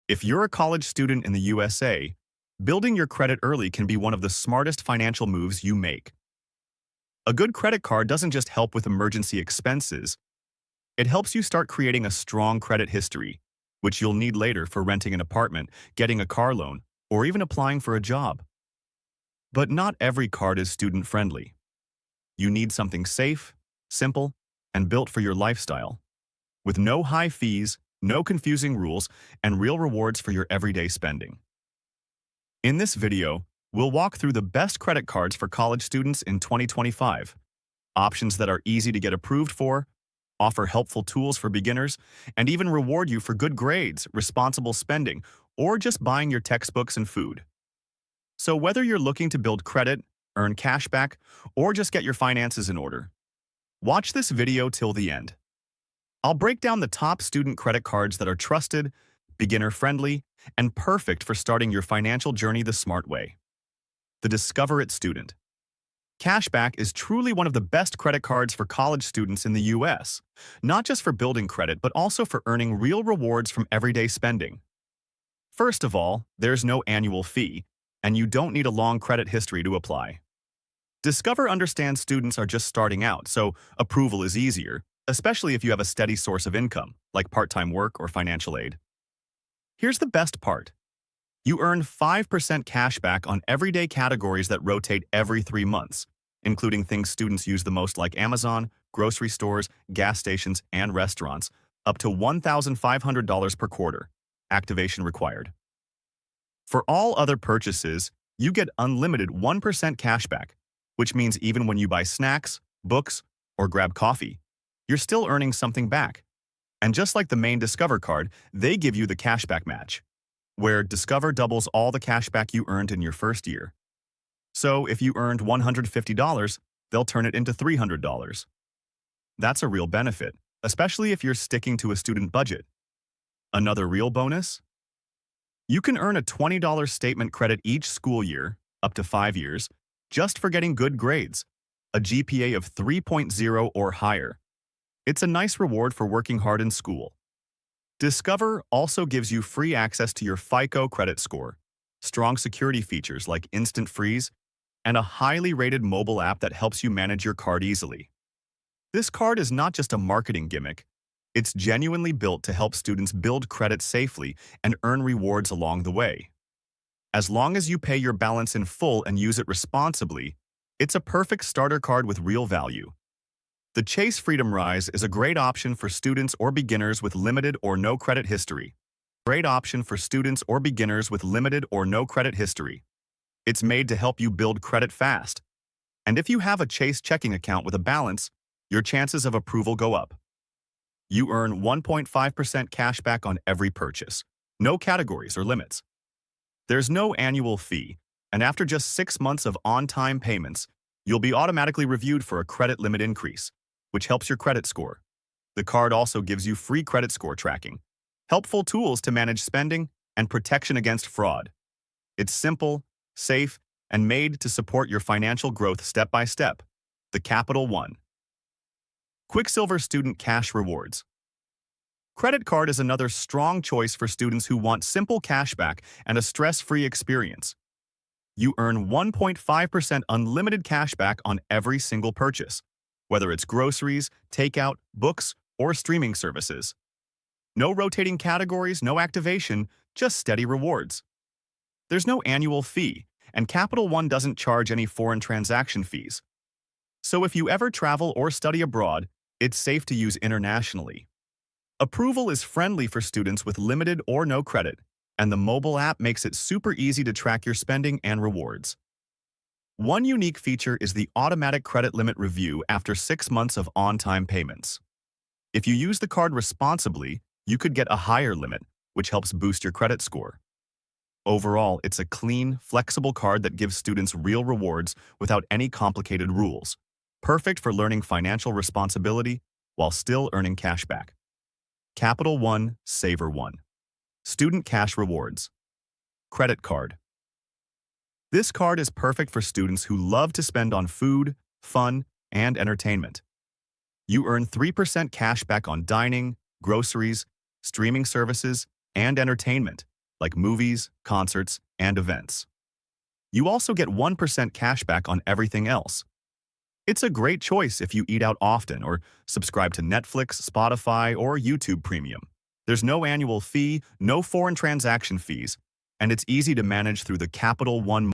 If you're a college student in the USA, building your credit early can be one of the smartest financial moves you make. A good credit card doesn't just help with emergency expenses, it helps you start creating a strong credit history, which you'll need later for renting an apartment, getting a car loan, or even applying for a job. But not every card is student-friendly. You need something safe, simple, and built for your lifestyle, with no high fees, no confusing rules, and real rewards for your everyday spending. In this video, we'll walk through the best credit cards for college students in 2025, options that are easy to get approved for, offer helpful tools for beginners, and even reward you for good grades, responsible spending, or just buying your textbooks and food. So whether you're looking to build credit, earn cashback, or just get your finances in order, watch this video till the end. I'll break down the top student credit cards that are trusted, beginner-friendly, and perfect for starting your financial journey the smart way. The Discover It Student. Cashback is truly one of the best credit cards for college students in the US, not just for building credit, but also for earning real rewards from everyday spending. First of all, there's no annual fee, and you don't need a long credit history to apply. Discover understands students are just starting out, so approval is easier, especially if you have a steady source of income, like part-time work or financial aid. Here's the best part. You earn 5% cashback on everyday categories that rotate every 3 months, including things students use the most like Amazon, grocery stores, gas stations, and restaurants, up to $1,500 per quarter. Activation required. For all other purchases, you get unlimited 1% cashback, which means even when you buy snacks, books, or grab coffee, you're still earning something back. And just like the main Discover card, they give you the cashback match, where Discover doubles all the cashback you earned in your first year. So if you earned $150, they'll turn it into $300. That's a real benefit, especially if you're sticking to a student budget. Another real bonus? You can earn a $20 statement credit each school year, up to 5 years, just for getting good grades, a GPA of 3.0 or higher. It's a nice reward for working hard in school. Discover also gives you free access to your FICO credit score, strong security features like instant freeze, and a highly rated mobile app that helps you manage your card easily. This card is not just a marketing gimmick. It's genuinely built to help students build credit safely and earn rewards along the way. As long as you pay your balance in full and use it responsibly, it's a perfect starter card with real value. The Chase Freedom Rise is a great option for students or beginners with limited or no credit history. Great option for students or beginners with limited or no credit history. It's made to help you build credit fast. And if you have a Chase checking account with a balance, your chances of approval go up. You earn 1.5% cash back on every purchase. No categories or limits. There's no annual fee, and after just 6 months of on-time payments, you'll be automatically reviewed for a credit limit increase, which helps your credit score. The card also gives you free credit score tracking, helpful tools to manage spending, and protection against fraud. It's simple, safe, and made to support your financial growth step by step. The Capital One. Quicksilver Student Cash Rewards. Credit card is another strong choice for students who want simple cashback and a stress-free experience. You earn 1.5% unlimited cashback on every single purchase, whether it's groceries, takeout, books, or streaming services. No rotating categories, no activation, just steady rewards. There's no annual fee, and Capital One doesn't charge any foreign transaction fees. So if you ever travel or study abroad, it's safe to use internationally. Approval is friendly for students with limited or no credit, and the mobile app makes it super easy to track your spending and rewards. One unique feature is the automatic credit limit review after 6 months of on-time payments. If you use the card responsibly, you could get a higher limit, which helps boost your credit score. Overall, it's a clean, flexible card that gives students real rewards without any complicated rules. Perfect for learning financial responsibility while still earning cash back. Capital One, Saver One. Student Cash Rewards. Credit card. This card is perfect for students who love to spend on food, fun, and entertainment. You earn 3% cash back on dining, groceries, streaming services, and entertainment, like movies, concerts, and events. You also get 1% cashback on everything else. It's a great choice if you eat out often or subscribe to Netflix, Spotify, or YouTube Premium. There's no annual fee, no foreign transaction fees, and it's easy to manage through the Capital One